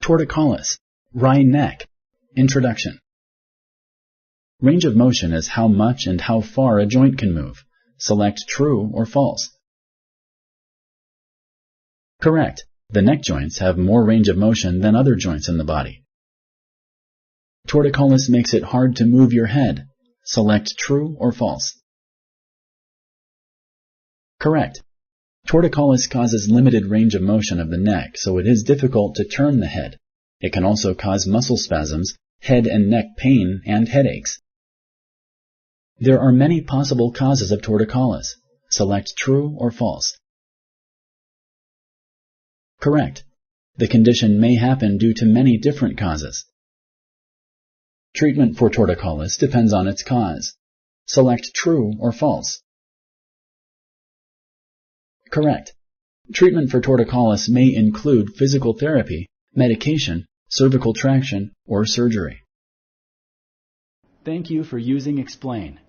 Torticollis, Wry Neck. Introduction. Range of motion is how much and how far a joint can move. Select true or false. Correct. The neck joints have more range of motion than other joints in the body. Torticollis makes it hard to move your head. Select true or false. Correct. Torticollis causes limited range of motion of the neck, so it is difficult to turn the head. It can also cause muscle spasms, head and neck pain, and headaches. There are many possible causes of torticollis. Select true or false. Correct. The condition may happen due to many different causes. Treatment for torticollis depends on its cause. Select true or false. Correct. Treatment for torticollis may include physical therapy, medication, cervical traction, or surgery. Thank you for using Explain.